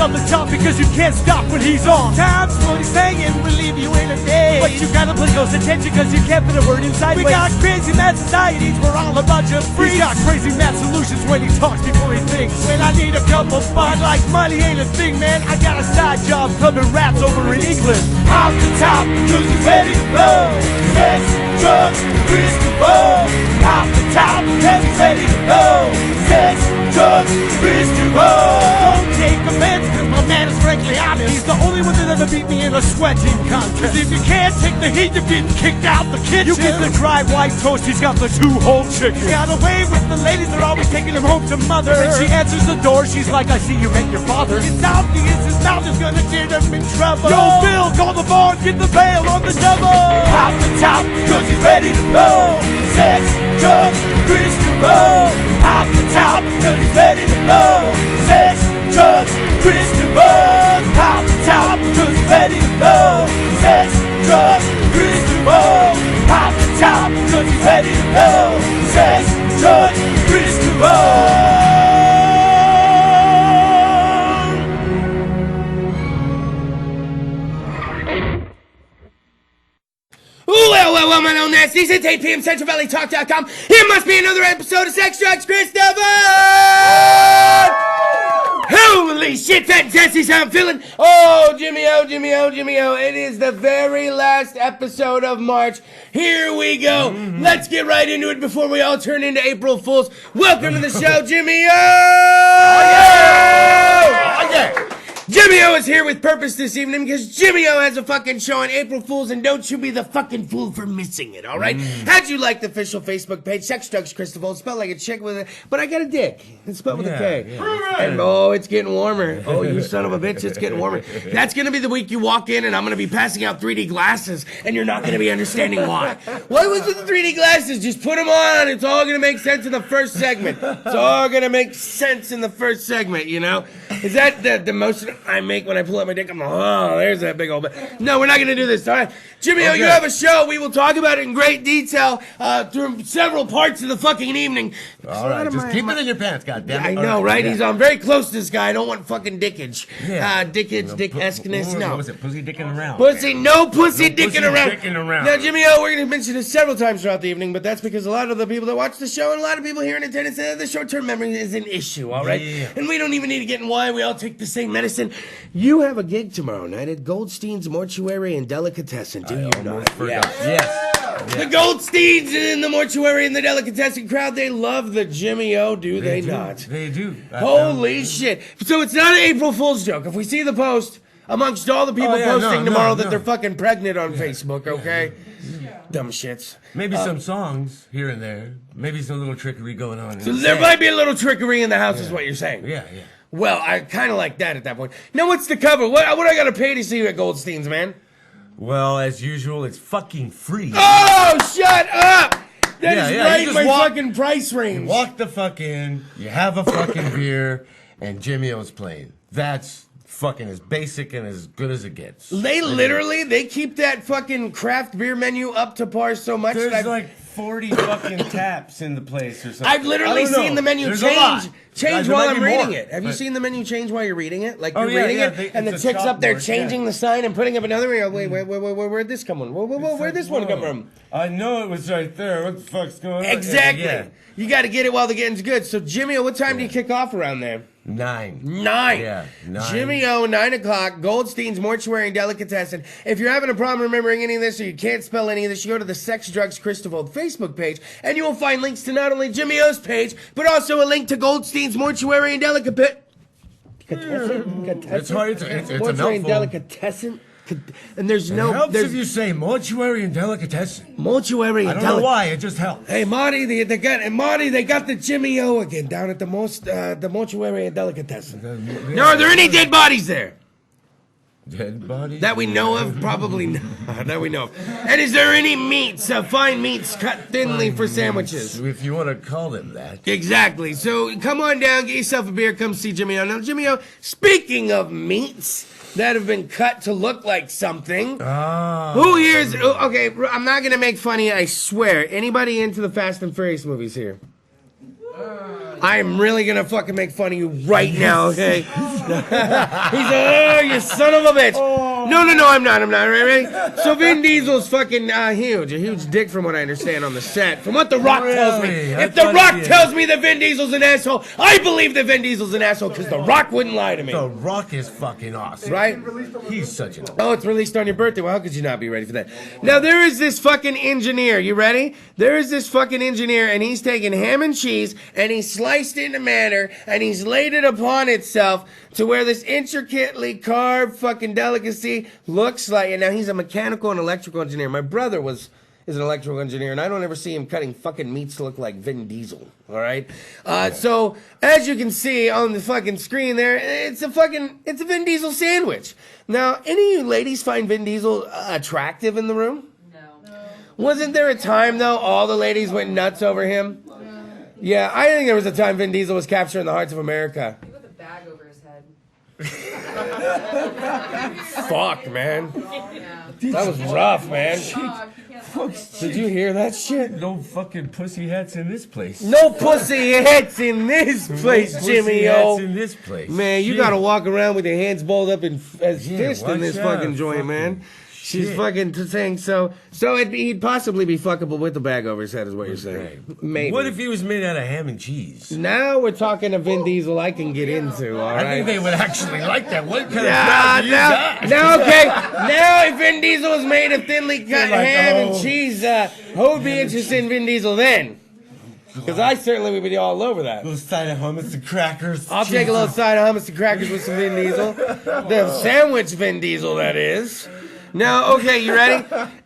love the job because you can't stop when he's on. Sometimes what he's saying will leave you in a daze, but you gotta pay close attention because you can't put a word inside. We got crazy mad societies, we're all a bunch of freaks. He's got crazy mad solutions when he talks before he thinks. When I need a couple fun, like money ain't a thing, man, I got a side job clubbing rats over in England. Off the top, cause he's ready to blow. Sex, drugs, Kris DeVold. Off the top, cause he's ready to blow. Sex, drugs, Kris DeVold. Don't take offense, cause my man is frankly honest. He's the only one that ever beat me in a sweating contest. Cause if you can't take the heat, you're getting kicked out the kitchen. You get the dry white toast, he's got the 2-whole chicken. He got away with the ladies, they're always taking him home to mother. And she answers the door, she's like, I see you met your father. It's obvious his mouth is gonna get him in trouble. Yo, Bill, call the bar, get the bail on the double. Off the top, cause he's ready to blow. Sex, drugs, Kris DeVold. Off the top, cause he's ready to blow. Sex, drugs, Kris DeVold. Off the top, cause he's ready to blow. Sex, drugs, Kris DeVold. Off the top, cause he's ready to blow. Sex, drugs, Kris DeVold. Well, my own nasties, it's 8 p.m. CentralValleyTalk.com. Here must be another episode of Sex, Drugs, Kris DeVold! Holy shit, fantastic how I'm feeling. Oh, Jimmie, it is the very last episode of March. Here we go. Let's get right into it before we all turn into April Fools. Welcome to the show, Jimmie. Jimmie O is here with purpose this evening because Jimmie O has a fucking show on April Fools, and don't you be the fucking fool for missing it, all right? How'd you like the official Facebook page, Sex, Drugs, Kris DeVold, spelled like a chick with a, but I got a dick. It's spelled with a K. Yeah. And oh, it's getting warmer. Oh, you son of a bitch, it's getting warmer. That's going to be the week you walk in, and I'm going to be passing out 3D glasses, and you're not going to be understanding why. What was with the 3D glasses? Just put them on. It's all going to make sense in the first segment. It's all going to make sense in the first segment, you know? Is that the motion I make when I pull out my dick? I'm like, oh, there's that big old bit. No, we're not going to do this, all right? Jimmie, you have a show. We will talk about it in great detail through several parts of the fucking evening. All right, just keep it in your pants, goddammit. I know, right? Yeah. He's on very close to this guy. I don't want fucking dickage. Yeah. Dick-esqueness, no. What was it? Pussy dicking around. No pussy dicking around. Dicking around. Now, Jimmie O, we're going to mention this several times throughout the evening, but that's because a lot of the people that watch the show and a lot of people here in attendance say that the short-term memory is an issue, all right? Yeah. And we don't even need to get in why we all take the same medicine. You have a gig tomorrow night at Goldstein's Mortuary and Delicatessen, do you not? Yes. The Goldsteins in the Mortuary and the Delicatessen crowd, they love the Jimmie O, do they not? They do. Holy shit. So it's not an April Fool's joke. If we see the post amongst all the people posting tomorrow that they're fucking pregnant on Facebook, okay? Dumb shits. Maybe some songs here and there. Maybe some little trickery going on. So there might be a little trickery in the house is what you're saying. Yeah. Well, I kind of like that at that point. Now, what's the cover? What I got to pay to see you at Goldstein's, man? Well, as usual, it's fucking free. Oh, shut up! That is right in my fucking price range. You walk the fuck in, you have a fucking beer, and Jimmie O's playing. That's fucking as basic and as good as it gets. They keep that fucking craft beer menu up to par so much There's that like 40 fucking taps in the place or something. I've literally seen the menu change while I'm reading it. Have you seen the menu change while you're reading it? Like you're reading it, and the chick's up there changing the sign and putting up another one. Wait, where'd this come from? Where'd this one come from? I know it was right there. What the fuck's going on? Exactly. Yeah. You got to get it while the getting's good. So, Jimmie O, what time do you kick off around there? 9. Yeah, 9. Jimmie O, 9 o'clock, Goldstein's Mortuary and Delicatessen. If you're having a problem remembering any of this or you can't spell any of this, you go to the Sex, Drugs, Kris DeVold Facebook page, and you will find links to not only Jimmie O's page, but also a link to Goldstein's Mortuary and Delicatessen. It's hard. It's a Mortuary and Delicatessen. And there's it helps if you say Mortuary and Delicatessen. Mortuary and Delicatessen. I don't know why, it just helps. Hey, Marty, they got the Jimmie O again down at the Mortuary and Delicatessen. Now, are there any dead bodies there? Dead bodies? That we know of? Probably not. That we know of. And is there any meats, fine meats cut thinly for sandwiches? If you want to call them that. Exactly. So come on down, get yourself a beer, come see Jimmie O. Now, Jimmie O, speaking of meats that have been cut to look like something. Oh. Who here's... Okay, I'm not going to make fun of you, I swear. Anybody into the Fast and Furious movies here? I am really going to fucking make fun of you right now, okay? oh, you son of a bitch. No, I'm not. Ready? So Vin Diesel's fucking huge. A huge dick from what I understand on the set. From what The Rock tells me. If The Rock tells me that Vin Diesel's an asshole, I believe that Vin Diesel's an asshole because The Rock wouldn't lie to me. The Rock is fucking awesome. Right? He's such an... Oh, it's released on your birthday. Well, how could you not be ready for that? Now, there is this fucking engineer. You ready? There is this fucking engineer, and he's taken ham and cheese, and he's sliced into matter, and he's laid it upon itself to where this intricately carved fucking delicacy looks like... And now, he's a mechanical and electrical engineer. My brother is an electrical engineer, and I don't ever see him cutting fucking meats to look like Vin Diesel, all right? So, as you can see on the fucking screen there, it's a Vin Diesel sandwich. Now, any of you ladies find Vin Diesel attractive in the room? No. Wasn't there a time, though, all the ladies went nuts over him? Yeah, I think there was a time Vin Diesel was capturing the hearts of America. With a bag over his head. Fuck, man. Yeah. That was rough, man. Dog, Did you hear that shit? No fucking pussy hats in this place. No pussy heads in this place, No Jimmy, pussy hats yo. in this place. Man, you Shit. gotta walk around with your hands balled up as fists in watch this out, fucking joint, man. She's shit. fucking saying so. So he'd possibly be fuckable with the bag over his head, is what you're saying. Maybe. What if he was made out of ham and cheese? Now we're talking a Vin Diesel I can get into, all right? I think they would actually like that. What kind of Now, crowd do you got? now if Vin Diesel was made of thinly cut like, ham oh. and cheese, who would be interested in Vin Diesel then? Because I certainly would be all over that. Little side of hummus and crackers. I'll take a little side of hummus and crackers with some Vin Diesel. The sandwich Vin Diesel, that is. Now, okay, you ready?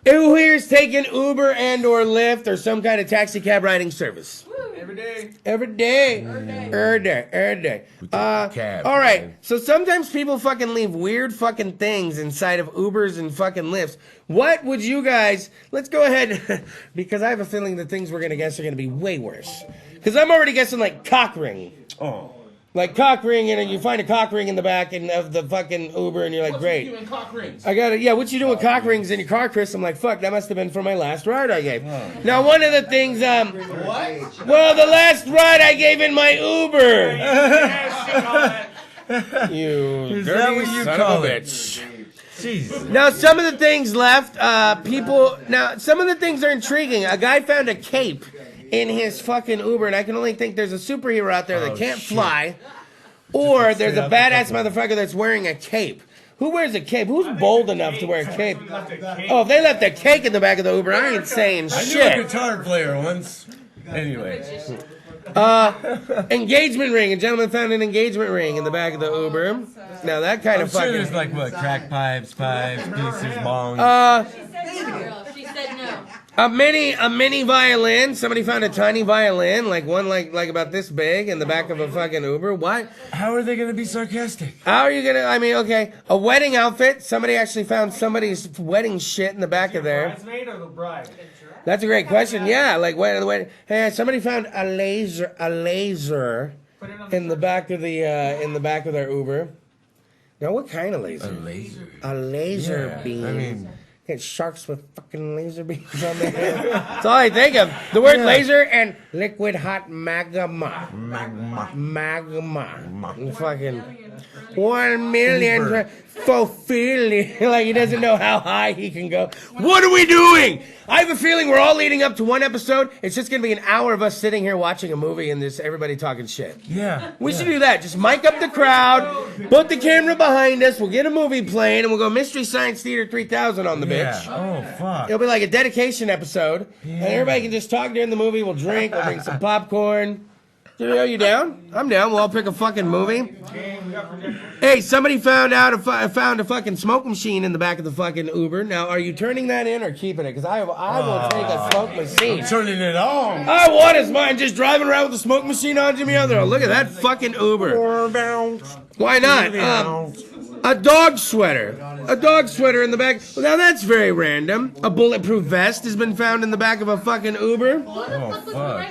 Who here's taking Uber and or Lyft or some kind of taxi cab riding service? Every day. Every day. Every day. Cab, all right. man. So sometimes people fucking leave weird fucking things inside of Ubers and fucking Lyfts. What would you guys... Let's go ahead, because I have a feeling the things we're going to guess are going to be way worse. Because I'm already guessing like cock ring. Oh. Like cock ring, and you find a cock ring in the back of the fucking Uber, and you're like, great. What's with you and cock rings? I got it. Yeah, what you doing with cock rings in your car, Chris? I'm like, fuck, that must have been for my last ride I gave. Now, one of the things, What? well, the last ride I gave in my Uber. You Is dirty that what you son call of a it? bitch. Jesus. Now, some of the things left, some of the things are intriguing. A guy found a cape in his fucking Uber, and I can only think there's a superhero out there that can't fly, or there's a badass motherfucker that's wearing a cape. Who wears a cape? Who's bold enough to wear a cape? Oh, if they left a cake in the back of the Uber, I ain't saying I knew a shit. guitar player once. Anyway. Engagement ring. A gentleman found an engagement ring in the back of the Uber. Now that kind I'm of sure fucking... there's like, what, crack pipes, pieces, bongs. She said no. A mini violin. Somebody found a tiny violin, like one like about this big, in the back of a fucking Uber. What? How are they going to be sarcastic? How are you gonna? I mean, okay, a wedding outfit. Somebody actually found somebody's wedding shit in the back of there. Bridesmaid or the bride? That's a great question. Yeah, like when hey, somebody found a laser in the back of their Uber. Now, what kind of laser? A laser. A laser Yeah, beam. I mean- Get sharks with fucking laser beams on their head. That's all I think of. The word laser and liquid hot magma. Magma. Fucking 1 million fulfilling. Like he doesn't know how high he can go. What are we doing? I have a feeling we're all leading up to one episode. It's just going to be an hour of us sitting here watching a movie and this everybody talking shit. Yeah. We should do that. Just mic up the crowd, put the camera behind us, we'll get a movie playing, and we'll go Mystery Science Theater 3000 on the bitch. Oh, fuck. It'll be like a dedication episode, and everybody can just talk during the movie. We'll drink, we'll bring some popcorn. Are you down? I'm down. We'll all pick a fucking movie. Hey, somebody found a fucking smoke machine in the back of the fucking Uber. Now, are you turning that in or keeping it? Because I will take a smoke machine. Turning it on. I want is mine just driving around with a smoke machine on Jimmy Other. Look at that fucking Uber. Why not? A dog sweater. A dog sweater in the back. Well, now that's very random. A bulletproof vest has been found in the back of a fucking Uber. Oh, fuck.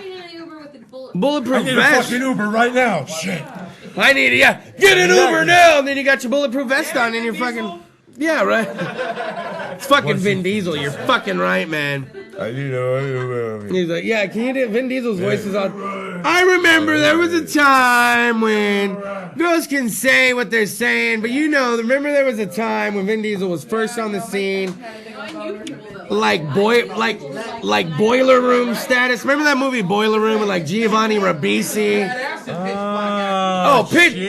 Bulletproof I need a vest. fucking Uber right now. Shit. I need it, yeah. Get an Uber now. And then you got your bulletproof vest on and you're fucking... Yeah, right. It's fucking Vin Diesel. You're fucking right, man. I do know. He's like, yeah, can you do Vin Diesel's voice is on? I remember there was a time when girls can say what they're saying, but remember there was a time when Vin Diesel was first on the scene, like Boiler Room status. Remember that movie Boiler Room with like Giovanni Ribisi?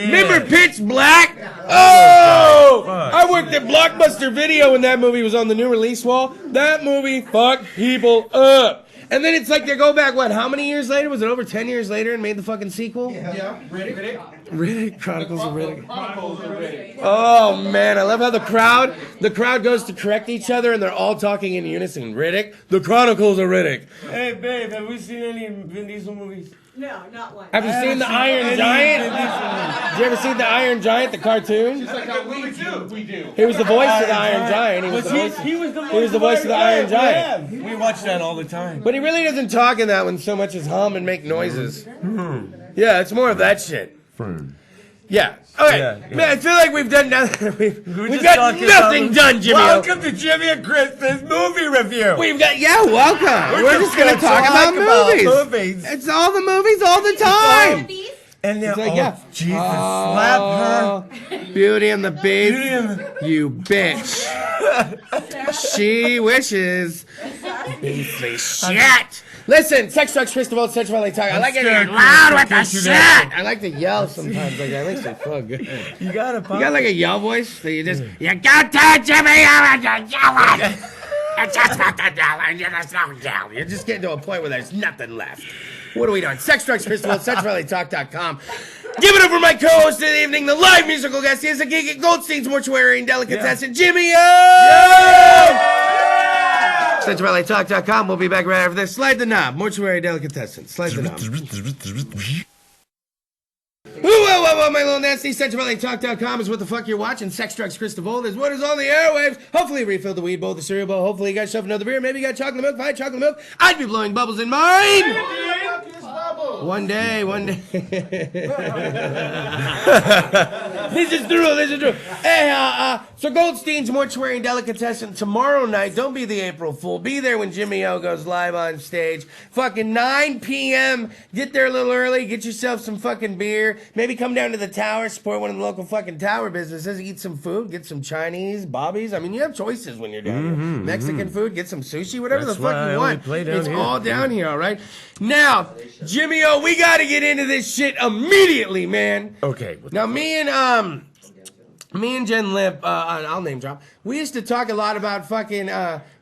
Remember Pitch Black? Oh! I worked at Blockbuster Video when that movie was on the new release wall. That movie fucked people up. And then it's like they go back, how many years later? Was it over 10 years later and made the fucking sequel? Yeah. Riddick, Chronicles of Riddick. Oh, man, I love how the crowd goes to correct each other and they're all talking in unison. Riddick, the Chronicles of Riddick. Hey, babe, have we seen any Vin Diesel movies? No, not one. Have you seen the Iron Giant? Did you ever see the Iron Giant, the cartoon? We do. He was the voice of the Iron Giant. He was the voice of the Iron Giant. We watch that all the time. But he really doesn't talk in that one so much as hum and make noises. Yeah, it's more of that shit. Yeah. Okay. Yeah. Man, I feel like we've done nothing. We've just got talking nothing about- done, Jimmy. Welcome to Jimmie and Kris's movie review. Welcome. We're just gonna talk about movies. It's all the movies all the time. And then, like, yeah. Jesus, slap her. Beauty and the Beast. Beauty and the- You bitch. She wishes. Beastly shit. Listen, Sex, Drugs, Kris DeVold, Central Valley Talk. I like it loud with the shit. I like to yell sometimes like that. It makes me feel good. You got a You got like a yell voice that you just, you got to Jimmy, you're yelling. It's just fucking yelling. You're just so yelling. You're just getting to a point where there's nothing left. What are we doing? Sex, Drugs, Kris DeVold, CentralValleyTalk.com. Give it up for my co-host of the evening, the live musical guest. He is a gig at Goldstein's Mortuary and Delicatessen, Jimmie CentralValleyTalk.com. We'll be back right after this. Slide the knob. Mortuary Delicatessen. Slide the knob. Whoa, my little nasty. CentralValleyTalk.com is what the fuck you're watching. Sex, Drugs, Kris DeVold is what is on the airwaves. Hopefully you refilled the weed bowl, the cereal bowl. Hopefully you got yourself another beer. Maybe you got chocolate milk. If I had chocolate milk, I'd be blowing bubbles in mine. One day. This is true. Hey, so Goldstein's Mortuary and Delicatessen tomorrow night. Don't be the April Fool. Be there when Jimmy O goes live on stage. Fucking 9 p.m. Get there a little early. Get yourself some fucking beer. Maybe come down to the tower, support one of the local fucking tower businesses. Eat some food. Get some Chinese, Bobbies. I mean, you have choices when you're down here. Mexican food. Get some sushi. Whatever That's the fuck why I you only want. play down It's here. all down here, all right? Now, Jimmy O, we got to get into this shit immediately, man. Okay. Now, me and Jen Lip, I'll name drop. We used to talk a lot about fucking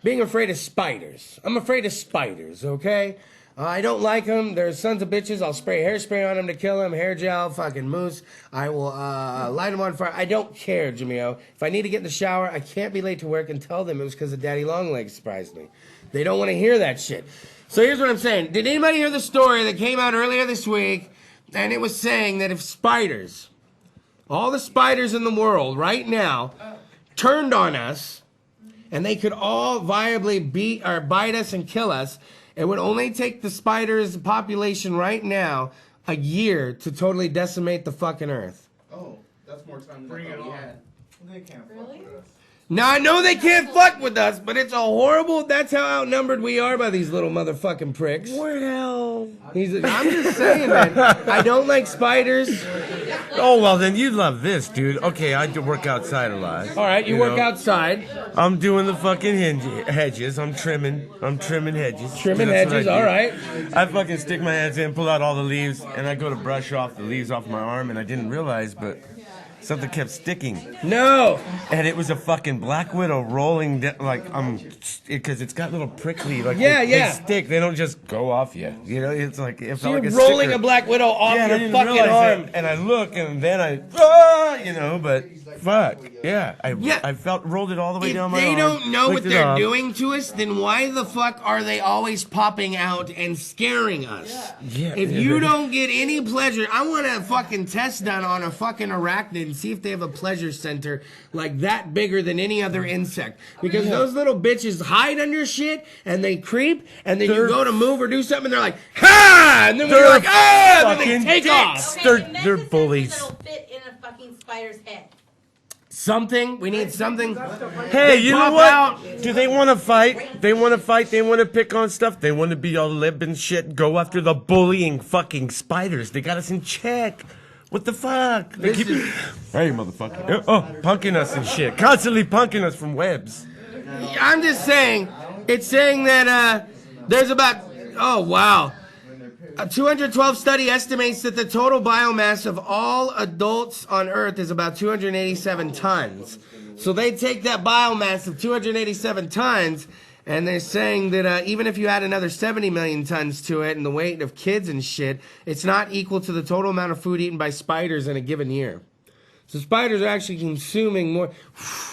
being afraid of spiders. I'm afraid of spiders, okay? I don't like them. They're sons of bitches. I'll spray hairspray on them to kill them. Hair gel, fucking mousse. I will light them on fire. I don't care, Jimmy O. If I need to get in the shower, I can't be late to work and tell them it was because of Daddy Longlegs surprised me. They don't want to hear that shit. So here's what I'm saying. Did anybody hear the story that came out earlier this week? And it was saying that if spiders, all the spiders in the world right now, turned on us, and they could all viably beat or bite us and kill us, it would only take the spiders' population right now a year to totally decimate the fucking earth. Oh, that's more time than I thought we had. They can't Really? Now, I know they can't fuck with us, but it's a horrible, that's how outnumbered we are by these little motherfucking pricks. Well. I'm just saying, man. I don't like spiders. Oh, well, then you love this, dude. Okay, I do work outside a lot. All right, you work know. outside. I'm doing the fucking hedges. I'm trimming hedges. Trimming That's what hedges, I do. all right. I fucking stick my hands in, pull out all the leaves, and I go to brush off the leaves off my arm, and I didn't realize, but something kept sticking. No. And it was a fucking black widow rolling down, like, because it's got little prickly, like, Yeah, they yeah. stick. They don't just go off you. You know, it's like, it So felt you're like a rolling sticker. a black widow off Yeah, and I your didn't fucking realize arm. it. And I look, and then I, you know, but fuck, yeah. I felt, rolled it all the way If down my they arm. don't know what licked it they're off. doing to us, then why the fuck are they always popping out and scaring us? Yeah. If you don't get any pleasure, I want a fucking test done on a fucking arachnid and see if they have a pleasure center like that bigger than any other insect. Because those little bitches hide under shit and they creep and then you go to move or do something and they're like, ha! And then when you're like, ah! And then they fucking take dicks. off. They're invent a sensor bullies. that'll fit in a fucking spider's head. something. We need something. Hey, you know pop what? out. Do they want to fight? They want to fight. They want to pick on stuff. They want to be all lib and shit. Go after the bullying fucking spiders. They got us in check. What the fuck? They keep, hey, motherfucker. Oh, punking us and shit. Constantly punking us from webs. I'm just saying. It's saying that there's about. Oh wow. A 212 study estimates that the total biomass of all adults on Earth is about 287 tons. So they take that biomass of 287 tons, and they're saying that even if you add another 70 million tons to it and the weight of kids and shit, it's not equal to the total amount of food eaten by spiders in a given year. So spiders are actually consuming more.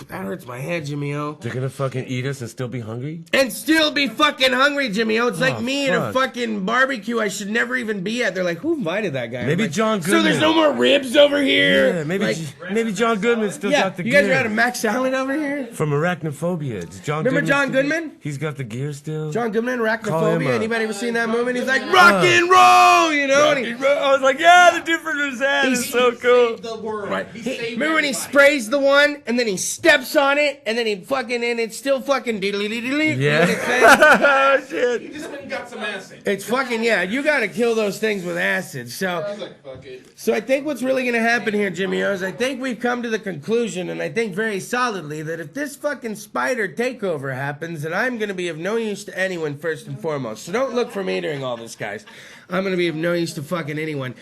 That hurts my head, Jimmy O. They're gonna fucking eat us and still be hungry? And still be fucking hungry, Jimmy O. It's like me at a fuck. fucking barbecue I should never even be at. They're like, who invited that guy? I'm Maybe like, John So there's Goodman. no more ribs over here? Yeah, maybe Like, maybe John Goodman still yeah, got the you gear. guys are out of Mac Salad over here? From Arachnophobia. Does John Remember Goodman John still- Goodman? He's got the gear still. John Goodman, Call him Arachnophobia. up. Anybody ever seen that movie? And he's like, rock and roll, you know? And he, I was like, yeah, the difference in his hand is so cool. The world. right. Remember when he sprays the one and then he steps on it and then he fucking, and it's still fucking diddly-diddly? Yeah. You know what I'm saying? Shit. He just went and got some acid. It's fucking, yeah, you gotta kill those things with acid. I was like, fuck it. So I think what's really gonna happen here, Jimmy O, is I think we've come to the conclusion, and I think very solidly, that if this fucking spider takeover happens, then I'm gonna be of no use to anyone first and foremost. So don't look for me during all this, guys. I'm gonna be of no use to fucking anyone.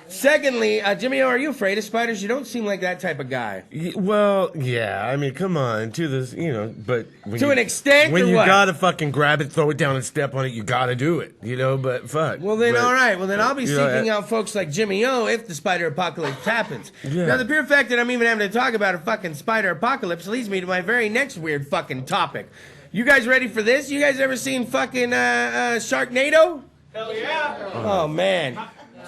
Secondly, Jimmy O, are you afraid of spiders? You don't seem like that type of guy. Well, yeah, I mean, come on, to this, you know, but when To you- an extent, when or you what? gotta fucking grab it, throw it down, and step on it, you gotta do it, you know. But fuck. Well then, But- all right. Well then, I'll be you know, seeking out folks like Jimmy O if the spider apocalypse happens. Yeah. Now, the pure fact that I'm even having to talk about a fucking spider apocalypse leads me to my very next weird fucking topic. You guys ready for this? You guys ever seen fucking Sharknado? Hell yeah. Oh man.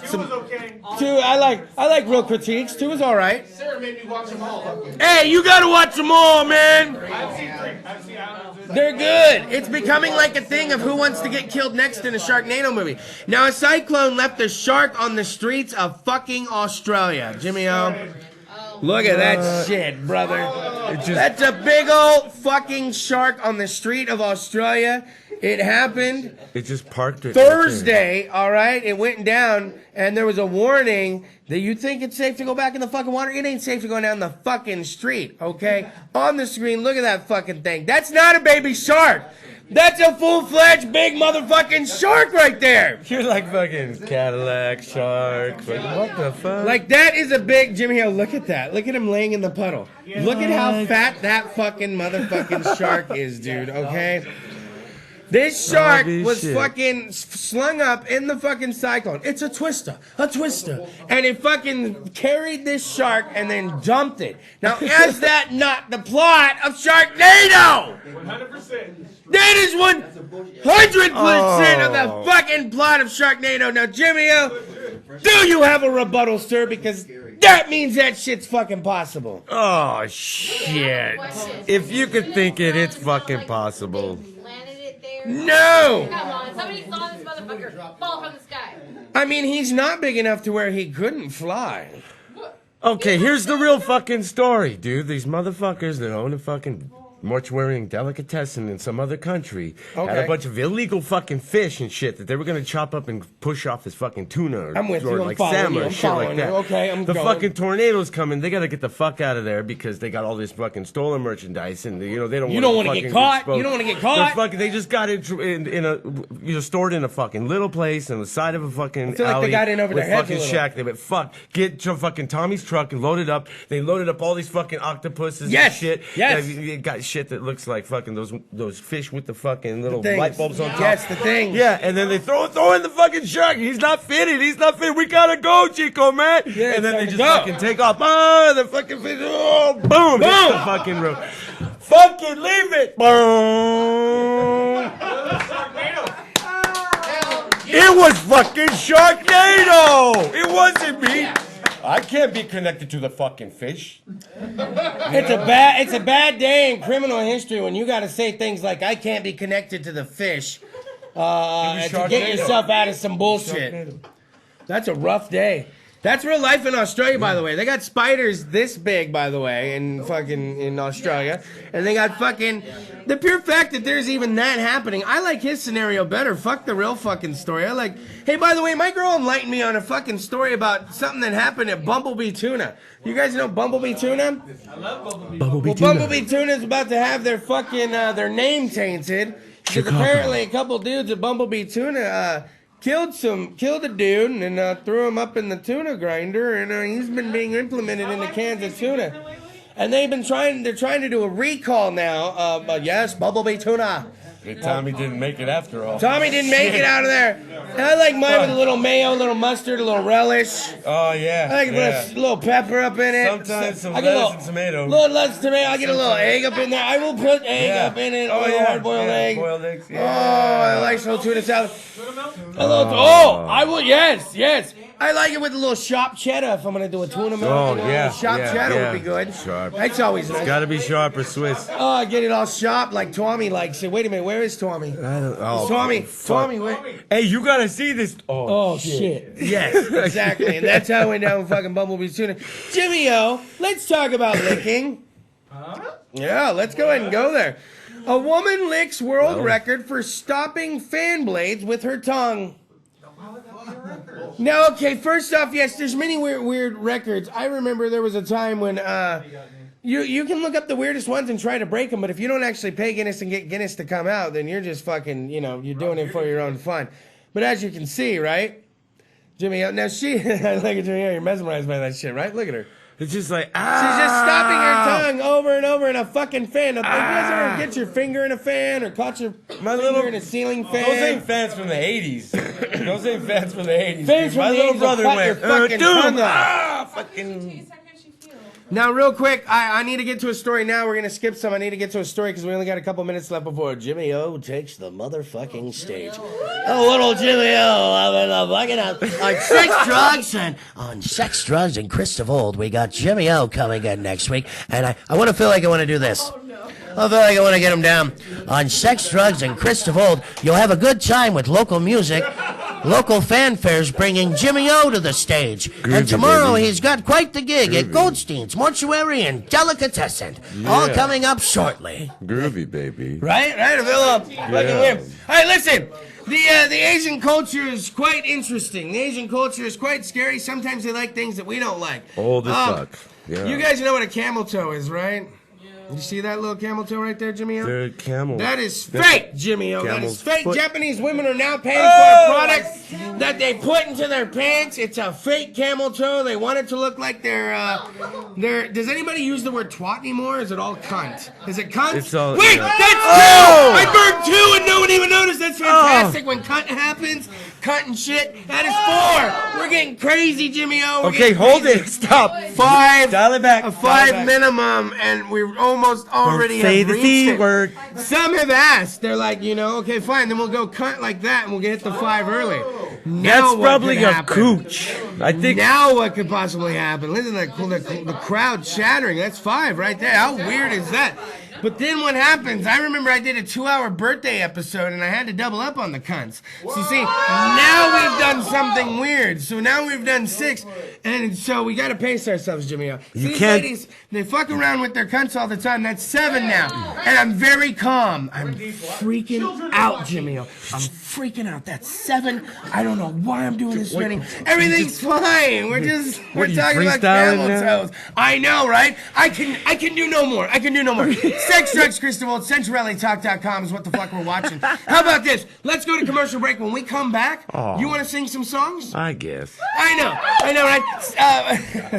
Two was okay. Two, I like real critiques. Two is all right. Sarah made me watch them all. Hey, you gotta watch them all, man. I've seen three. I've seen. I don't know. They're good. It's becoming like a thing of who wants to get killed next in a Sharknado movie. Now, a cyclone left a shark on the streets of fucking Australia. Jimmy O. Look at that shit, brother. That's a big old fucking shark on the street of Australia. It happened It just parked it. Thursday, all right? It went down, and there was a warning that you think it's safe to go back in the fucking water. It ain't safe to go down the fucking street, okay? On the screen, look at that fucking thing. That's not a baby shark. That's a full-fledged big motherfucking shark right there. You're like fucking Cadillac shark. Like, what the fuck? Like, that is a big Jimmy Hill. Look at that. Look at him laying in the puddle. Look at how fat that fucking motherfucking shark is, dude, okay? This shark Holy was shit. fucking slung up in the fucking cyclone. It's a twister. And it fucking carried this shark and then dumped it. Now, is that not the plot of Sharknado? 100%. That is 100% of the fucking plot of Sharknado. Now, Jimmy, do you have a rebuttal, sir? Because that means that shit's fucking possible. Oh shit! If you could think it, it's fucking possible. Landed it there. No! Come on, somebody saw this motherfucker fall from the sky. I mean, he's not big enough to where he couldn't fly. Okay, here's the real fucking story, dude. These motherfuckers that own a fucking mortuary and delicatessen in some other country had Okay. a bunch of illegal fucking fish and shit that they were gonna chop up and push off as fucking tuna or, I'm with you, I'm like following salmon you, or I'm shit like following you. that. Okay, I'm the going. fucking tornadoes coming. They gotta get the fuck out of there because they got all this fucking stolen merchandise and you know they don't. You don't wanna want get to caught. You don't wanna get caught. They're fucking, they just got it in a stored in a fucking little place on the side of a fucking I feel like they alley got in over with their heads a fucking little. shack. They went fuck get to fucking Tommy's truck and load it up. They loaded up all these fucking octopuses Yes, and shit. yes. And you got shit that looks like fucking those fish with the fucking little things. light bulbs on top. Yes, the things. Yeah, and then they throw in the fucking shark. He's not fitted. We gotta go, Chico, man. Yeah, and then they it's just time to fucking take off. Oh, the fucking fish. Oh, boom. Hits Boom. the fucking roof. Fucking leave it. Boom. It was fucking Sharknado. It wasn't me. I can't be connected to the fucking fish. It's a bad day in criminal history when you got to say things like "I can't be connected to the fish" to get Sharknado. yourself out of some bullshit. Sharknado. That's a rough day. That's real life in Australia, by the way. They got spiders this big, by the way, in Australia. And they got fucking... The pure fact that there's even that happening, I like his scenario better. Fuck the real fucking story. I like... Hey, by the way, my girl enlightened me on a fucking story about something that happened at Bumblebee Tuna. You guys know Bumblebee Tuna? I love Bumblebee. Bumblebee tuna. Bumblebee Tuna's about to have their fucking, their name tainted. Because apparently a couple dudes at Bumblebee Tuna, killed a dude and threw him up in the tuna grinder, and he's been being implemented into cans of tuna. And they're trying to do a recall now. Yes, Bumblebee Tuna. Tommy didn't make it after all. Tommy didn't make it out of there. And I like mine with a little mayo, a little mustard, a little relish. Oh yeah. I like to put a little pepper up in it. Sometimes some I get a lettuce and tomato. Little lettuce, tomato. I get a little egg up in there. I will put egg up in it. Oh, a yeah. hard-boiled egg. Boiled eggs. Oh, I like some tuna salad. I will. Yes. I like it with a little sharp cheddar if I'm gonna do a tuna melt. Oh, you know, yeah, sharp yeah, cheddar yeah. would be good. Sharp. That's always nice. Gotta be sharp or Swiss. Oh, I get it all sharp like Tommy likes it. Wait a minute, where is Tommy? Tommy, wait. Hey, you gotta see this. Oh shit. Yes, exactly. And that's how we went down with fucking Bumblebee Tuna. Jimmie O, let's talk about licking. Yeah, let's go ahead and go there. A woman licks world record for stopping fan blades with her tongue. Now, okay, first off, yes, there's many weird records. I remember there was a time when you can look up the weirdest ones and try to break them, but if you don't actually pay Guinness and get Guinness to come out, then you're just fucking, you're doing it for your own fun. But as you can see, right, Jimmie, now she, look at Jimmie, you're mesmerized by that shit, right? Look at her. It's just like She's just stopping her tongue over and over in a fucking fan. Have you guys ever get your finger in a fan or caught your finger in a ceiling fan? Those ain't fans from the 80s. Those ain't fans from the 80s. Fans from My the little 80s brother will cut went, your fucking tongue off. fucking. Now, real quick, I need to get to a story now. We're going to skip some. I need to get to a story because we only got a couple minutes left before Jimmie O takes the motherfucking stage. Oh, little Jimmie O. On sex, drugs, and Kris DeVold, we got Jimmie O coming in next week. And I want to feel like I want to do this. I feel like I want to get him down. On Sex, Drugs, and Kris DeVold, you'll have a good time with local music, local fanfares bringing Jimmie O to the stage. And tomorrow he's got quite the gig at Goldstein's Mortuary and Delicatessen. All coming up shortly. Groovy, baby. Right, Philip. Fucking win. All right, listen. The Asian culture is quite interesting. The Asian culture is quite scary. Sometimes they like things that we don't like. Old as fuck. Yeah. You guys know what a camel toe is, right? You see that little camel toe right there, Jimmie O? They're camel. That is fake, Jimmie O. That is Camel's fake. foot. Japanese women are now paying for a product that they put into their pants. It's a fake camel toe. They want it to look like they're. Does anybody use the word twat anymore? Or is it all cunt? Is it cunt? It's all- Wait, yeah. that's two. I burned two and no one even noticed. That's fantastic. When cunt happens, cunt and shit. That is 4. We're getting crazy, Jimmie O. We're Okay, getting hold crazy. it. Stop. 5. Dial it back. A Dial it 5 back. minimum, and we're almost already Say have the reached C it. word. Some have asked. They're like, okay, fine. Then we'll go cut like that, and we'll get the 5 early. Now That's what probably could a happen? cooch. I think. Now what could possibly happen? Listen to the crowd chattering. That's 5 right there. How weird is that? But then what happens? I remember I did a 2-hour birthday episode and I had to double up on the cunts. So you see, now we've done something weird. So now we've done 6. And so we got to pace ourselves, Jimmie O. These can't- ladies, they fuck around with their cunts all the time. That's 7 now. And I'm very calm. I'm freaking out, Jimmie O. I'm freaking out. That's 7. I don't know why I'm doing this many. Everything's fine. We're you talking about freestyling camel now? toes. I know, right? I can do no more. I can do no more. Sex, Drugs, Kris DeVold, CentralLATalk.com is what the fuck we're watching. How about this? Let's go to commercial break. When we come back, you want to sing some songs? I guess. I know, right?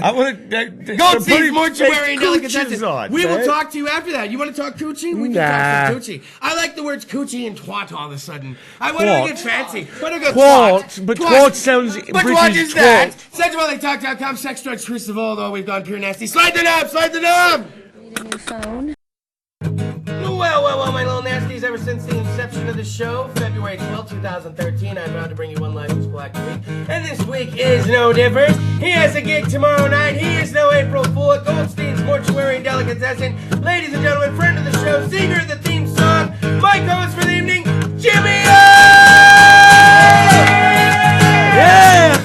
I want to. Goldstein's Mortuary and Delicatessen. on. We will man. talk to you after that. You want to talk coochie? We can talk some coochie. I like the words coochie and twat all of a sudden. I want to Twat. get fancy. Want to go Twat, twat. but twat sounds But British what is that? twat. CentralLATalk.com, Sex, Drugs, Kris DeVold. Oh, we've gone pure nasty. Slide the knob, slide the knob. New phone. Well, my little nasties, ever since the inception of the show, February 12, 2013, I'm proud to bring you one Life is Black week. And this week is no different. He has a gig tomorrow night. He is no April Fool at Goldstein's Mortuary and Delicatessen. Ladies and gentlemen, friend of the show, singer of the theme song, my co-host for the evening, Jimmie O! Yeah!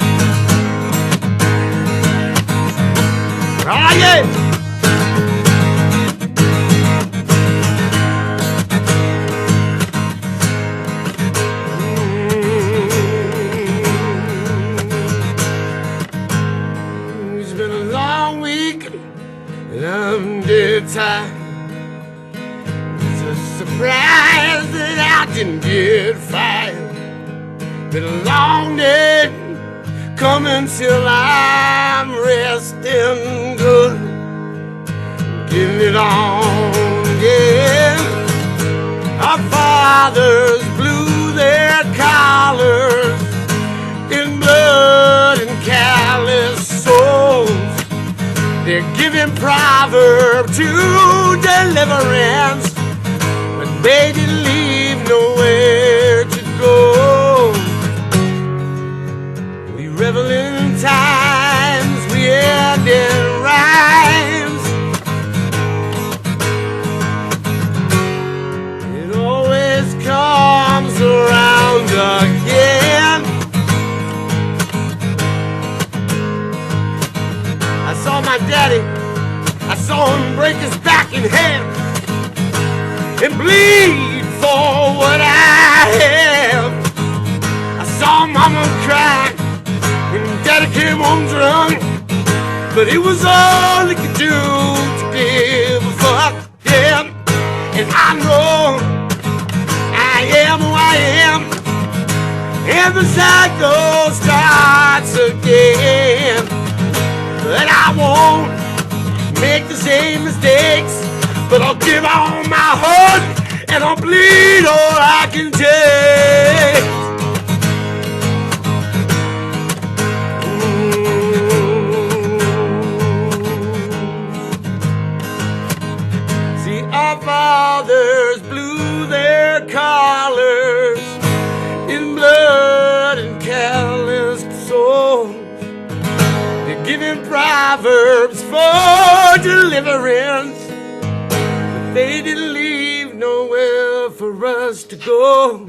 and I'm dead tired. It's a surprise that I didn't get fired. Been a long day coming till I'm resting good. Getting it on again. Our fathers blew their collars in blood and callous souls. They're giving proverb to deliverance, but they didn't leave nowhere to go. We revel in times, we end in rhymes. It always comes around again. I saw my daddy, I saw him break his back in half and bleed for what I have. I saw mama cry and daddy came home drunk, but it was all he could do to give a fuck, yeah. And I know I am who I am, and the cycle starts again. But I won't make the same mistakes, but I'll give all my heart and I'll bleed all I can take. See, our fathers blew their collars in blood and callous souls. They're giving proverbs for deliverance, but they didn't leave nowhere for us to go.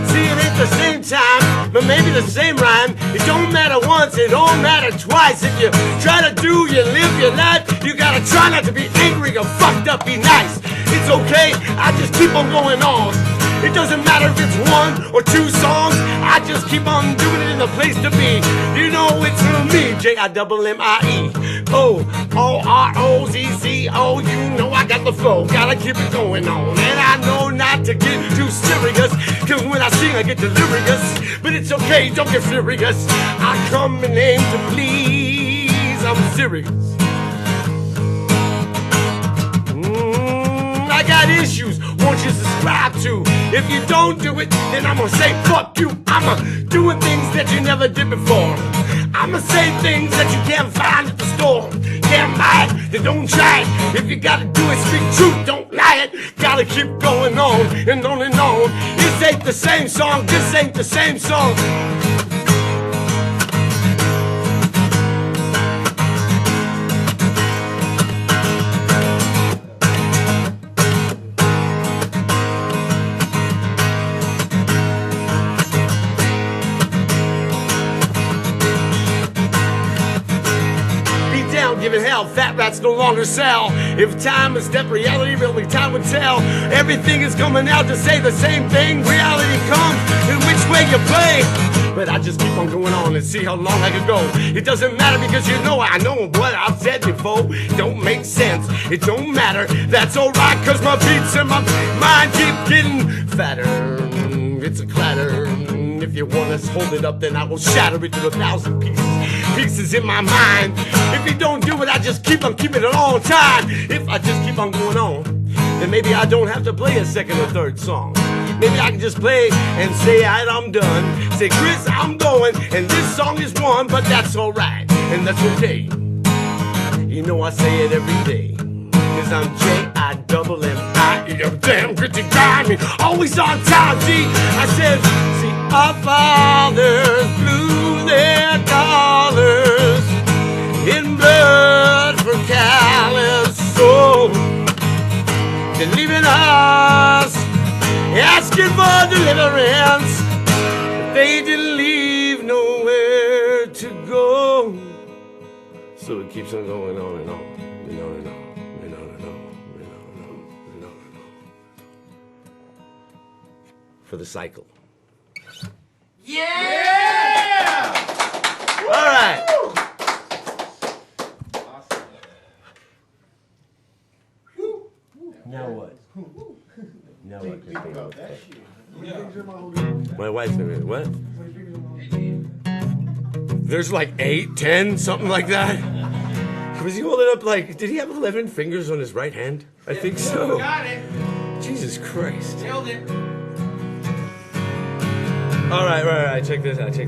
See, it ain't the same time, but maybe the same rhyme. It don't matter once, it don't matter twice. If you try to do, you live your life. You gotta try not to be angry or fucked up, be nice. It's okay, I just keep on going on. It doesn't matter if it's one or two songs, I just keep on doing it in the place to be. You know it's for me, Jimmie. O-R-O-Z-Z-O. You know I got the flow, gotta keep it going on. And I know not to get too serious, cause when I sing I get delirious. But it's okay, don't get furious, I come in aim to please, I'm serious. I got issues, won't you subscribe to? If you don't do it, then I'ma say fuck you. I'ma doing things that you never did before. I'ma say things that you can't find at the store. Can't buy it, then don't try it. If you gotta do it, speak truth, don't lie it. Gotta keep going on and on and on. This ain't the same song, this ain't the same song. Giving hell, fat rats no longer sell. If time is step reality, really time would tell. Everything is coming out to say the same thing. Reality comes in which way you play. But I just keep on going on and see how long I can go. It doesn't matter because you know I know what I've said before. It don't make sense, it don't matter. That's alright, cause my beats and my mind keep getting fatter. It's a clatter. If you wanna hold it up, then I will shatter it to 1,000 pieces. Pieces in my mind. If you don't do it, I just keep on keeping it all time. If I just keep on going on, then maybe I don't have to play a second or third song. Maybe I can just play and say I'm done. Say, Kris, I'm going, and this song is one, but that's alright, and that's okay. You know I say it every day, cause I'm Jimmie, damn gritty grimy, always on time, G. I said, see, our fathers blew their dollars in blood for callous souls. They're leaving us asking for deliverance, but they didn't leave nowhere to go. So it keeps on going on and on and on and on and on and on and on and on and on. for the cycle. Yeah! All right. Now what? Now what, Christine? My wife's gonna be, what? There's like 8, 10, something like that. Was he holding up like, did he have 11 fingers on his right hand? I think so. Got it. Jesus Christ. Nailed it. All right. Check this out. Right.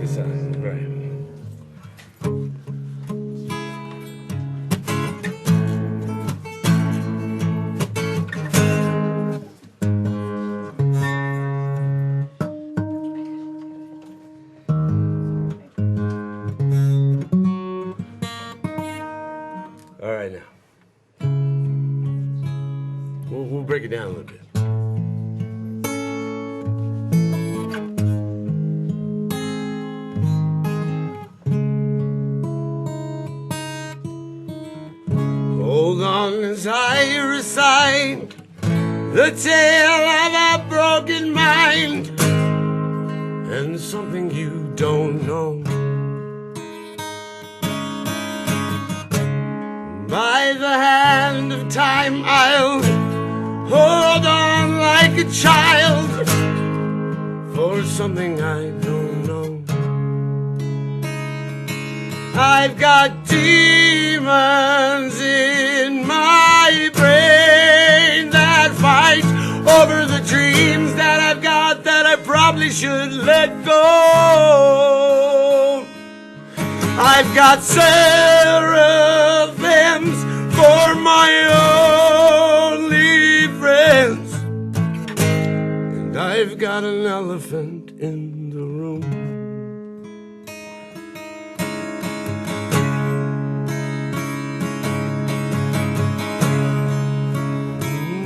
All right now. We'll break it down a little bit. Hold on as I recite the tale of a broken mind and something you don't know. By the hand of time I'll hold on like a child for something I don't know. I've got demons in my brain that fight over the dreams that I've got that I probably should let go. I've got seraphims for my only friends, and I've got an elephant in the room.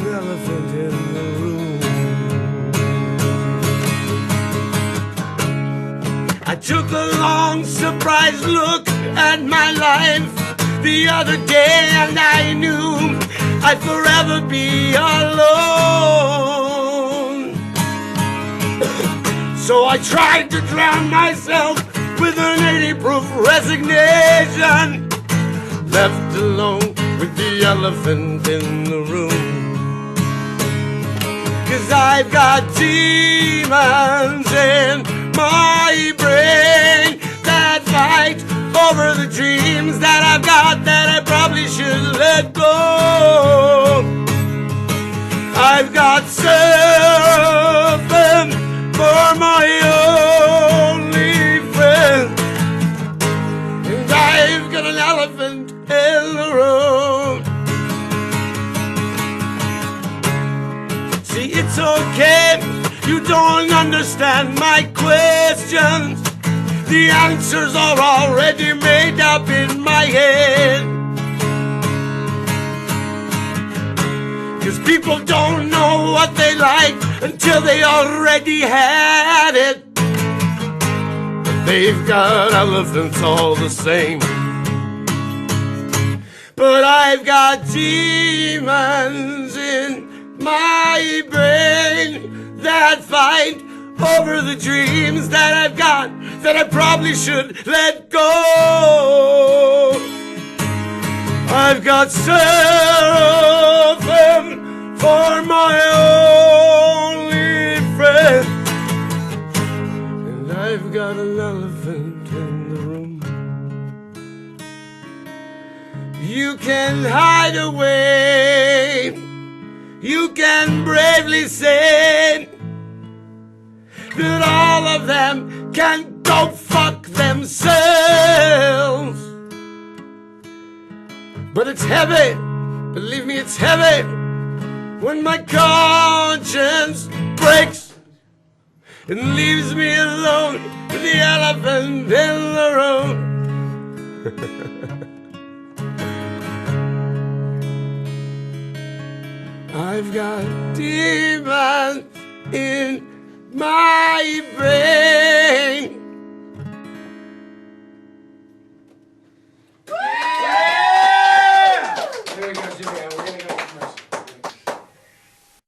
Elephant in the room. I took a long surprised look at my life the other day, and I knew I'd forever be alone. So I tried to drown myself with an 80-proof resignation, left alone with the elephant in the room. 'Cause I've got demons in my brain that fight over the dreams that I've got that I probably should let go. I've got seraphim for my only friend, and I've got an elephant in the room. See, it's okay, you don't understand my questions. The answers are already made up in my head. 'Cause people don't know what they like until they already had it. But they've got elephants all the same. But I've got demons in my brain that fight over the dreams that I've got that I probably should let go. I've got seraphim for my only friend, and I've got an elephant in the room. You can hide away, you can bravely say that all of them can go fuck themselves. But it's heavy, believe me, it's heavy when my conscience breaks and leaves me alone with the elephant in the room. I've got demons in my brain. There we go, Jimmie. We're gonna go to commercial.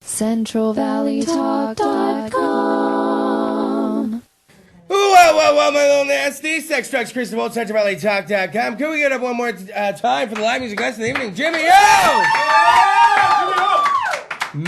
CentralValleyTalk.com Oh, my little nasty. Sex, drugs, Kris DeVold, CentralValleyTalk.com. Can we get up one more time for the live music lesson of the evening? Jimmie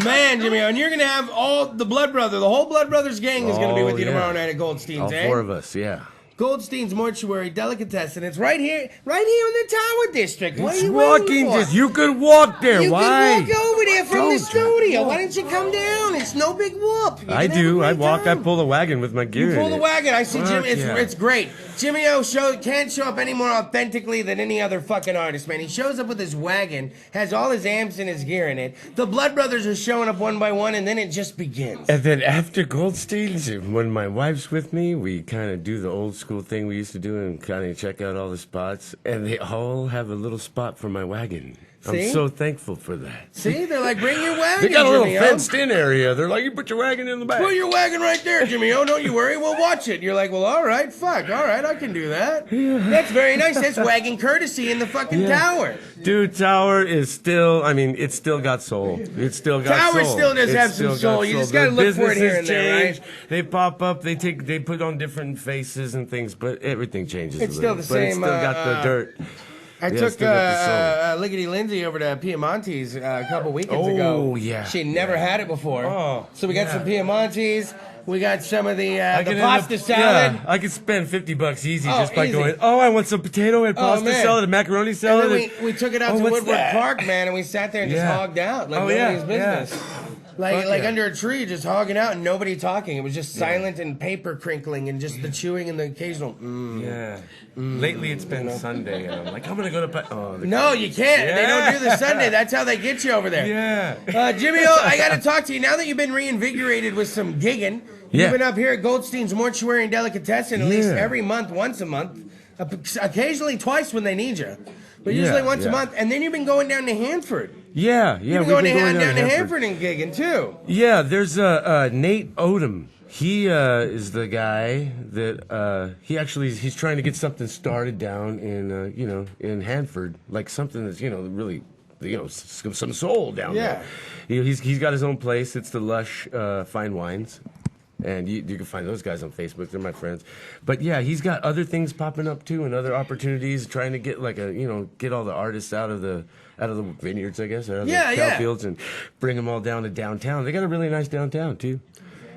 Man, Jimmie and you're going to have all the Blood Brother, the whole Blood Brothers gang is going to be with you tomorrow night at Goldstein's, All 4 of us, yeah. Goldstein's Mortuary Delicatessen. It's right here in the Tower District. What are It's you walking waiting for? just, you could walk there. You Why? can walk over there from the Don't studio. Why don't you come down? It's no big whoop. You I can have a do. I great walk. I time. pull the wagon with my gear. You pull in the it. wagon. I see Fuck Jimmy. yeah. It's great. Jimmie O can't show up any more authentically than any other fucking artist, man. He shows up with his wagon, has all his amps and his gear in it. The Blood Brothers are showing up one by one, and then it just begins. And then after Goldstein's, when my wife's with me, we kind of do the old school thing we used to do and kind of check out all the spots. And they all have a little spot for my wagon. See? I'm so thankful for that. See, they're like, bring your wagon, They got a little Jimmie O. fenced-in area. They're like, you put your wagon in the back. Put your wagon right there, Jimmie O. Don't you worry. We'll watch it. You're like, well, all right, fuck. All right, I can do that. That's very nice. That's wagon courtesy in the fucking tower. Dude, Tower is still, I mean, it's still got soul. It's still got Tower soul. still does It's have some still soul. got You just soul. gotta The look for it here businesses and there, change. They pop up, they put on different faces and things, but everything changes It's a still little. the But it's same, still got the dirt. I Yeah, took still got the Liggity Lindsay over to Piemonte's a couple weekends Oh, ago. yeah. She never had it before. Oh, so we got some Piemonte's. We got some of the I could end pasta up- salad. Yeah, I could spend $50 easy Oh, just by easy. going, I want some potato and pasta man. salad and macaroni And salad. then we took it out Oh, to what's Woodward that? Park, man, and we sat there and just Yeah. hogged out like Oh, yeah, nobody's business. yeah. Like Fuck yeah. under a tree, just hogging out and nobody talking. It was just silent and paper crinkling and just the chewing and the occasional. Yeah. Lately it's been Sunday, and I'm like, I'm gonna go to. No, you can't. They don't Yeah. do the Sunday. That's how they get you over there. Yeah. Jimmie O, I got to talk to you now that you've been reinvigorated with some gigging. Yeah. You've been up here at Goldstein's Mortuary and Delicatessen at least Yeah. every month, once a month, occasionally twice when they need you, but usually once a yeah. month. And then you've been going down to Hanford. Yeah, You've yeah. been going down to Hanford and gigging too. Yeah, there's Nate Odom. He is the guy that he's trying to get something started down in in Hanford, like something that's really some soul down there. He's got his own place. It's the Lush Fine Wines. And you can find those guys on Facebook. They're my friends. But yeah, he's got other things popping up too, and other opportunities, trying to get get all the artists out of the vineyards, I guess, out of the cow fields, and bring them all down to downtown. They got a really nice downtown too.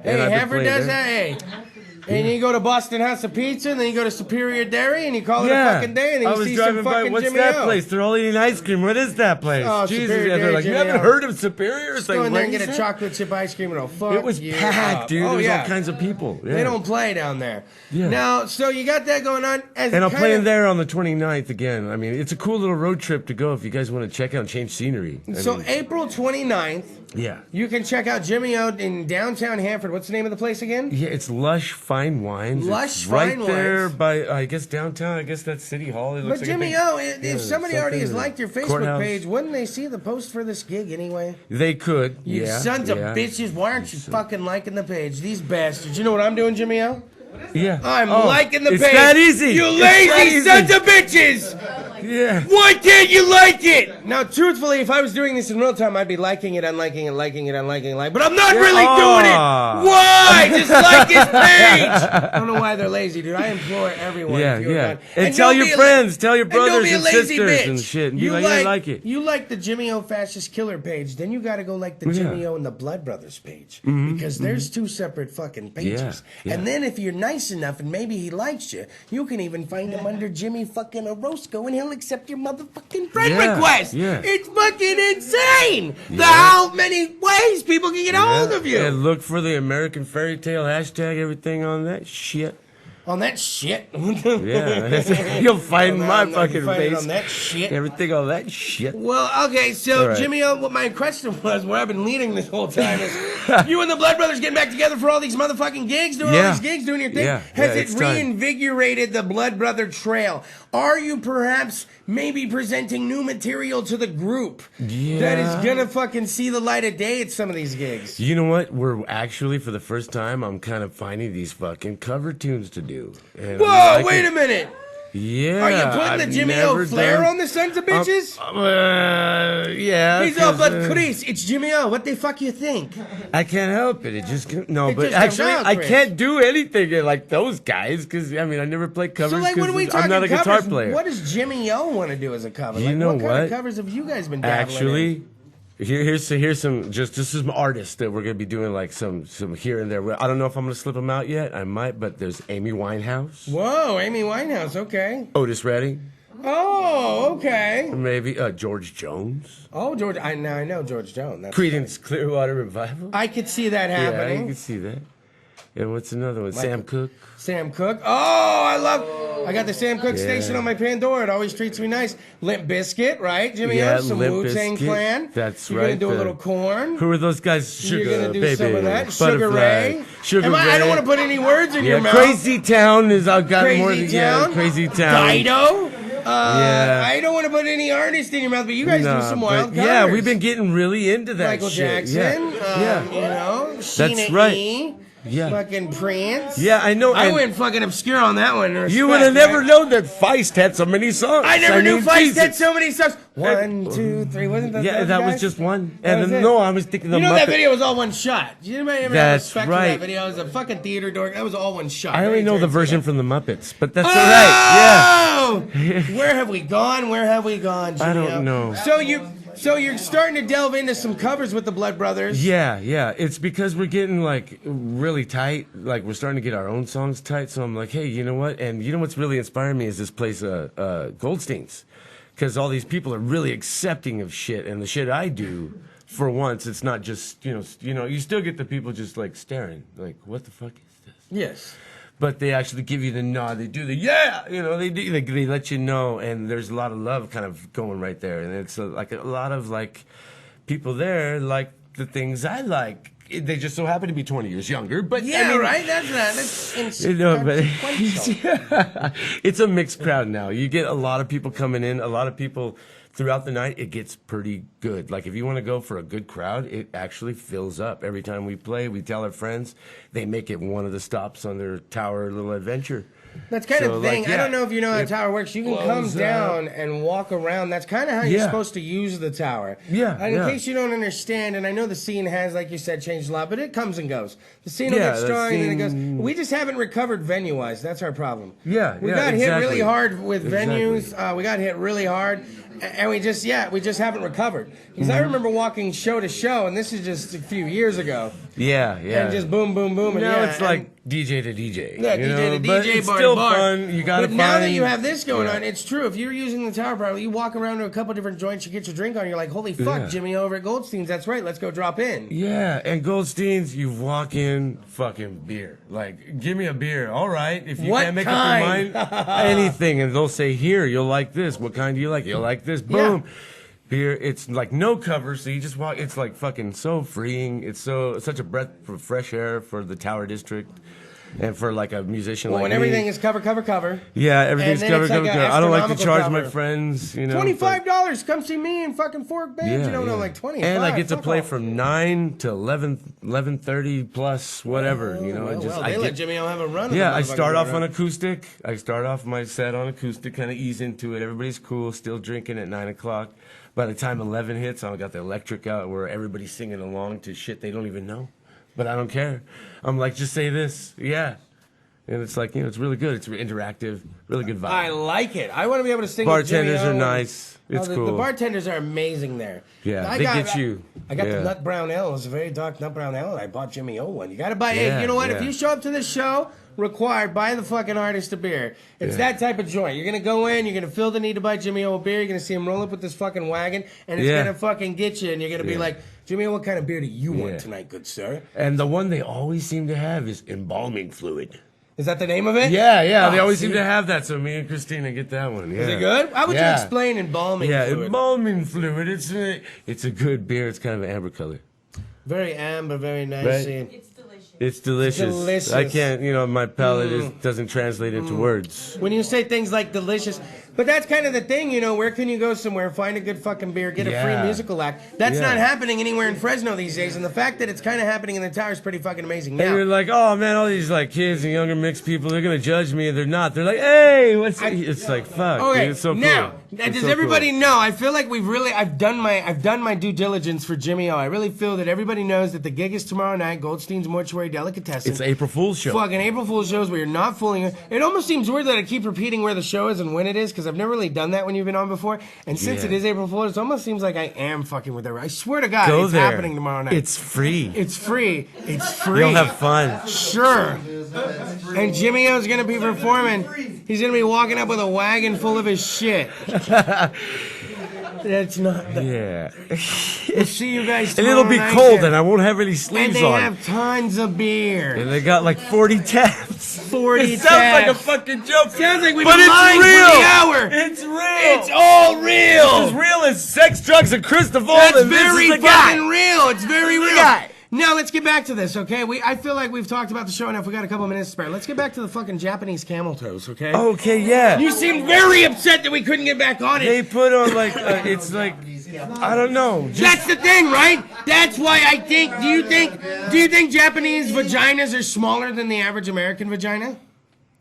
Hey, And I've been Hanford playing does there. that. Hey. And you go to Boston House of Pizza, and then you go to Superior Dairy, and you call it a fucking day, and then I you was see driving some by. fucking What's Jimmie that O. place? They're all eating ice cream. What is that place? Oh, Jesus, Superior yeah, they're Dairy, like, you Jimmie haven't O. heard of Superior? It's Go like, in there what and get is a that? chocolate chip ice cream, and it'll fuck It was you packed, up. dude. Oh, There's yeah. all kinds of people. Yeah. They don't play down there. Yeah. Now, so you got that going on. As And I'm kinda- playing there on the 29th again. I mean, it's a cool little road trip to go if you guys want to check out and change scenery. So April 29th, Yeah. you can check out Jimmie O in downtown Hanford. What's the name of the place again? Yeah, it's Lush Fine Wines. Lush It's right Fine there Wines. by, I guess, downtown. I guess that's City Hall. It looks But like a Jimmie big- O, if somebody already has something, liked your Facebook courthouse. page, wouldn't they see the post for this gig anyway? They could. You yeah, sons of yeah. bitches, why aren't you fucking liking the page? These bastards. You know what I'm doing, Jimmie O? Yeah. I'm Oh, liking the it's page. that easy. You It's that lazy easy. sons of bitches! Yeah. Why can't you like it? Now, truthfully, if I was doing this in real time, I'd be liking it, unliking it, liking it, unliking it, but I'm not really doing it. Why? Just like his page. I don't know why they're lazy, dude. I implore everyone. Yeah, if you're yeah. not- And tell don't your be a friends, tell your and don't brothers be a and lazy sisters bitch. and shit, and be You like, yeah, I like it. You like the Jimmie O Fascist Killer page, then you got to go like the Yeah. Jimmie O and the Blood Brothers page because there's two separate fucking pages. Yeah, yeah. And then if you're nice enough and maybe he likes you, you can even find him under Jimmy fucking Orozco and he'll accept your motherfucking friend Yeah, request. yeah. It's fucking insane. The Yeah. how many ways people can get hold of you. And look for the American Fairy Tale hashtag, everything on that shit. On that shit. Yeah. You'll find On my that- you fucking find it face. on that shit. Everything on that shit. Well, okay, so All right. Jimmie O, what my question was, where I've been leading this whole time is, you and the Blood Brothers getting back together for all these motherfucking gigs, doing all Yeah. these gigs, doing your thing. Yeah, Has yeah, it it's time. reinvigorated the Blood Brother trail? Are you perhaps maybe presenting new material to the group that Yeah. is gonna fucking see the light of day at some of these gigs? You know what? We're actually, for the first time, I'm kind of finding these fucking cover tunes to do. And I'm Whoa, liking- wait a minute. Yeah. Are you putting the I've Jimmy never O flair done- on the sons of bitches? Yeah. He's all, 'cause, but Kris, it's Jimmy O. What the fuck you think? I can't help it. It just no. It But just comes actually, out, I Kris. can't do anything like those guys because I mean I never play covers. So like, what are we 'cause talking I'm not a covers? guitar player. What does Jimmy O want to do as a cover? You Like, know what kind of what? covers have you guys been dabbling in? Actually, here's some just some artists that we're gonna be doing like some here and there. I don't know if I'm gonna slip them out yet. I might, but there's Amy Winehouse, Whoa, Amy Winehouse. Okay. Otis Redding, Oh, okay. maybe George Jones, Oh, George. I know George Jones. That's Creedence Clearwater Revival. I could see that Yeah, you happening. can see that. And what's another one? Sam Cooke. Sam Cooke. Oh, I got the Sam Cooke station on my Pandora. It always treats me nice. Limp Bizkit, right, Jimmy? Yeah, O? Some Limp Wu-Tang Bizkit. Clan. That's You're right, gonna do a the- little corn. Who are those guys? Sugar You're gonna do Baby, some of that. Sugar Butterfly, Ray. Sugar Ray. I don't want to put any words in your Yeah, mouth. Crazy Town is I've got more Crazy than Town. Crazy Town. Dido. Yeah. I don't want to put any artist in your mouth, but you guys do Nah, some but wild covers. yeah, we've been getting really into that Michael shit. Jackson. Yeah. You know, Sheena right. E. Yeah. Fucking Prince. Yeah, I know. I and went fucking obscure on that one. you would have never known that Feist had so many songs. I never knew mean, Feist Jesus. had so many songs. 1, 2, 3. Wasn't that? Yeah, those that guys? was just one. That And was then, it. no, I was thinking the You know Muppet. that video was all one shot. Did anybody ever have That's respect for right. that video? It was a fucking theater dork. That was all one shot. I only know the Very version from the Muppets, but that's all right. Yeah. Oh! Where have we gone? Where have we gone? I Jimmy? don't know. So you're starting to delve into some covers with the Blood Brothers. Yeah, yeah. It's because we're getting like really tight. Like we're starting to get our own songs tight. So I'm like, hey, you know what? And you know what's really inspiring me is this place, Goldstein's, because all these people are really accepting of shit, and the shit I do. For once, it's not just you know. You still get the people just like staring, like, what the fuck is this? Yes. But they actually give you the nod. They do the yeah, you know. They do. They let you know, and there's a lot of love kind of going right there, and it's like a lot of like people there like the things I like. They just so happen to be 20 years younger, but Yeah, I mean, right. That's You know, but inconsequential. it's a mixed crowd now. You get a lot of people coming in, a lot of people throughout the night. It gets pretty good. Like if you want to go for a good crowd, it actually fills up. Every time we play, we tell our friends, they make it one of the stops on their tower little adventure. That's kind So, of thing. like, I yeah, don't know if you know how it tower works. You can come blows down and walk around. That's kind of how you're Yeah. supposed to use the tower. Yeah, And in yeah. case you don't understand, and I know the scene has, like you said, changed a lot, but it comes and goes. The scene will Yeah, get the strong and then it goes. scene- We just haven't recovered venue-wise. That's our problem. Yeah, We yeah, got hit exactly. really hard with Exactly. venues. We got hit really hard. And we just haven't recovered. Because Mm-hmm. I remember walking show to show, and this is just a few years ago. Yeah, yeah. And just boom, boom, boom. And now yeah, it's and- like DJ to DJ. Yeah, you DJ know? to But DJ, it's bar still to bar. fun. You gotta But now that find- you have this going Yeah. on, it's true. If you're using the tower properly, you walk around to a couple different joints, you get your drink on, you're like, holy fuck, Yeah. Jimmy over at Goldstein's, that's right, let's go drop in. Yeah, and Goldstein's, you walk in, fucking beer. Like, give me a beer. All right. If you What can't make kind? up your mind, anything. And they'll say, here, you'll like this. What kind do you like? You'll like this. Boom. Beer. It's like no cover, so you just walk. It's like fucking so freeing. It's such a breath of fresh air for the Tower District. And for like a musician Well, like when me. everything is cover. Yeah, everything's then cover, it's like cover, a cover. I don't like to astronomical charge my cover. friends, you know. but- $25, come see me in fucking Fork Bend. You don't know, like 25. And I get to fuck play off. from 9 to 11:30 plus whatever, you know. Well, I just they I let get, Jimmy O have a run. yeah, I start off on acoustic. I start off my set on acoustic, kind of ease into it. Everybody's cool, still drinking at 9 o'clock. By the time 11 hits, I got the electric out where everybody's singing along to shit they don't even know. But I don't care. I'm like, just say this. Yeah. And it's like, you know, it's really good. It's interactive, really good vibe. I like it. I want to be able to sing with Bartenders Jimmy O. are nice. It's the cool. bartenders are amazing there. Yeah, they get you. I got Yeah. the nut brown ale. It's a very dark nut brown ale. And I bought Jimmy O one. You got to buy. Yeah, Hey, you know what? If yeah. you show up to this show, required, buy the fucking artist a beer. It's Yeah. that type of joint. You're gonna go in. You're gonna feel the need to buy Jimmy O a beer. You're gonna see him roll up with this fucking wagon, and it's Yeah. gonna fucking get you. And you're gonna be Yeah. like, Jimmy O, what kind of beer do you Yeah. want tonight, good sir? And the one they always seem to have is embalming fluid. Is that the name of it? Yeah, yeah, they Oh, always see? seem to have that. So me and Christina get that one. Yeah. Is it good? How would you Yeah. explain embalming Yeah, fluid? embalming fluid. It's a good beer. It's kind of an amber color. Very amber, very nice. Right. and- It's delicious. It's delicious. Delicious. I can't, my palate doesn't translate into words. When you say things like delicious, but that's kind of the thing, where can you go somewhere, find a good fucking beer, get a free Yeah. musical act? That's Yeah. not happening anywhere in Fresno these days, and the fact that it's kind of happening in the tower is pretty fucking amazing. And you're Now, like, oh man, all these like kids and younger mixed people, they're gonna judge me. They're not. They're like, hey, it's like fuck. okay, Dude, it's so now, cool. does It's so everybody cool. know? I feel like I've done my due diligence for Jimmie O. I really feel that everybody knows that the gig is tomorrow night, Goldstein's Mortuary Delicatessen. It's April Fool's show. Fucking April Fool's shows where you're not fooling it. It almost seems weird that I keep repeating where the show is and when it is, because I've never really done that when you've been on before. And since Yeah. it is April Fool's, it almost seems like I am fucking with everyone. I swear to God, Go it's there. happening tomorrow night. It's free. It's free. It's free. You'll have fun. Sure. And Jimmie O's gonna be performing. He's gonna be walking up with a wagon full of his shit. That's not. Yeah. We'll see you guys And tomorrow it'll be night cold, then. and I won't have any And sleeves they on. have tons of beer. And they got like 40 tabs. 40 It sounds like a tabs. fucking joke. Sounds like we've but been it's lying real. for the hour. It's real. It's all real. It's as real as sex, drugs, and Kris DeVold. That's and this very is the guy. fucking real. It's very This is real. the guy. Now let's get back to this, okay? I feel like we've talked about the show enough. We got a couple minutes to spare. Let's get back to the fucking Japanese camel toes, okay? Okay, yeah. You seemed very upset that we couldn't get back on it. They put on like it's like I don't know. That's the thing, right? That's why I think. Do you think Japanese vaginas are smaller than the average American vagina?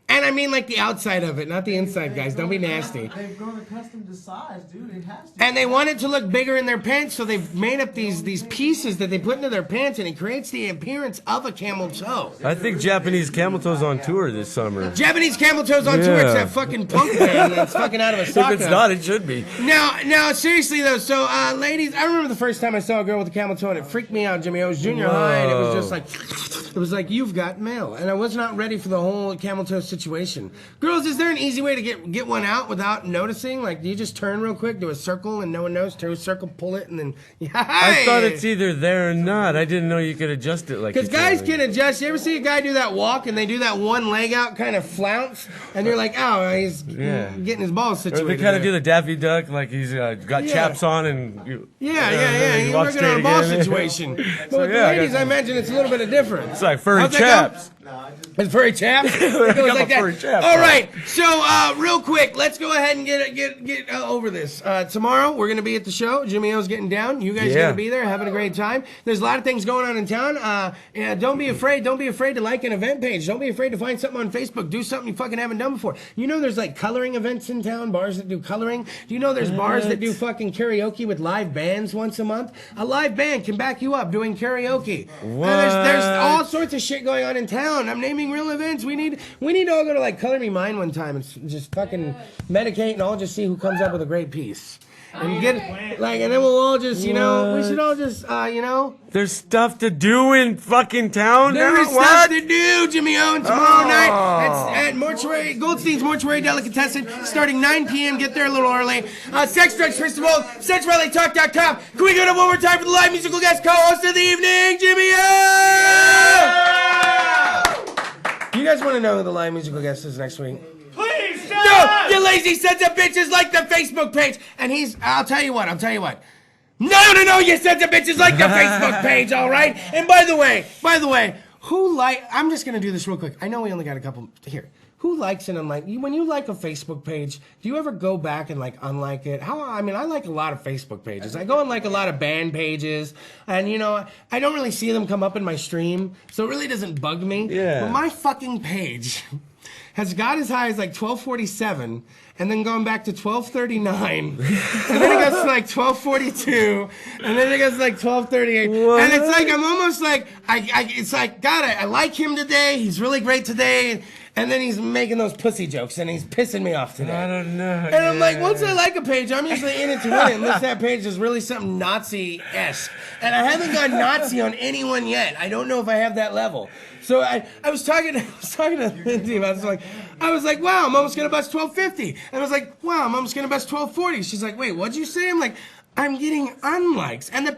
And I mean like the outside of it, not the inside, guys. Don't be nasty. They've grown accustomed to size, dude. It has to. And they want it to look bigger in their pants, so they've made up these pieces that they put into their pants, and it creates the appearance of a camel toe. I think Japanese camel toes on tour this summer. Japanese camel toes on tour. It's Yeah. that fucking punk band that's fucking out of a If sock. it's now. not, it should be. Now, seriously though. So, ladies, I remember the first time I saw a girl with a camel toe, and it freaked me out, Jimmie. I was junior high, and it was just like, you've got mail, and I was not ready for the whole camel toe situation. Girls, is there an easy way to get one out without noticing? Like, do you just turn real quick, do a circle, and no one knows? Do a circle, pull it, and then. I thought it's either there or not. I didn't know you could adjust it like. Because you guys can. can adjust. You ever see a guy do that walk and they do that one leg out kind of flounce, and you're like, oh, he's getting his balls Or situated. they kind of there. do the Daffy Duck, like he's got Yeah. chaps on and. Yeah. he You're walks working on a straight ball again. situation. But So, with the yeah, I ladies, got- I imagine it's a little bit of different. It's like furry How's that go? chaps. It's furry chaps. It goes got like my that. furry chaps All on. right. So real quick, let's go ahead and get over this. Tomorrow we're gonna be at the show. Jimmie O's getting down. You guys are Yeah. gonna be there, having a great time. There's a lot of things going on in town. And don't be afraid. Don't be afraid to like an event page. Don't be afraid to find something on Facebook. Do something you fucking haven't done before. You know, there's like coloring events in town. Bars that do coloring. Do you know there's bars that do fucking karaoke with live bands once a month? A live band can back you up doing karaoke. What? And there's all sorts of shit going on in town. I'm naming real events. We need to all go to like Color Me Mine one time and just fucking medicate and all just see who comes up with a great piece. And get like, and then we'll all just, we should all just, There's stuff to do in fucking town there now. is stuff What? to do, Jimmie O, and tomorrow night at Mortuary, Goldstein's Mortuary Delicatessen, starting 9 p.m. Get there a little early. Sex, drugs, Kris DeVold, SexRallyTalk.com. Can we go to one more time for the live musical guest co-host of the evening, Jimmie O? You guys want to know who the live musical guest is next week? Please, No, you lazy sons of bitches, like the Facebook page. And I'll tell you what. No, you sons of bitches, like the Facebook page, all right? And by the way, I'm just going to do this real quick. I know we only got a couple here. Who likes and unlike? When you like a Facebook page, do you ever go back and like unlike it? I like a lot of Facebook pages. I go and like a lot of band pages, and I don't really see them come up in my stream, so it really doesn't bug me. Yeah. But my fucking page has got as high as like 1247, and then going back to 1239, and then it goes to like 1242, and then it goes to like 1238, and it's like I'm almost like it's like God, I like him today. He's really great today. And then he's making those pussy jokes, and he's pissing me off today. I don't know. And I'm like, once I like a page, I'm usually in it to win it, unless that page is really something Nazi-esque. And I haven't gone Nazi on anyone yet. I don't know if I have that level. So I was talking to Lindsay about this. I was like, wow, I'm almost gonna bust 1250. And I was like, wow, I'm almost gonna bust 1240. She's like, wait, what'd you say? I'm like, I'm getting unlikes, and it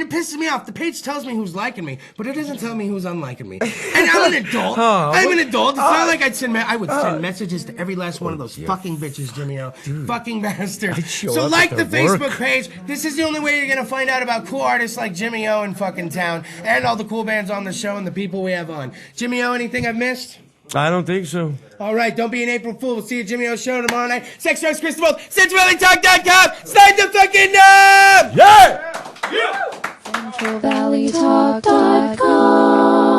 pisses me off. The page tells me who's liking me, but it doesn't tell me who's unliking me. And I'm an adult. I'm an adult. It's not like I would send messages to every last one of those fucking bitches, Jimmy O. Fucking bastards. So like the Facebook page. This is the only way you're gonna find out about cool artists like Jimmy O in fucking town, and all the cool bands on the show and the people we have on. Jimmy O, anything I've missed? I don't think so. All right, don't be an April Fool. We'll see you at Jimmy O's show tomorrow night. Sex, Drugs, Kris DeVold, CentralValleyTalk.com. Slide the fucking knob! Yeah! CentralValleyTalk.com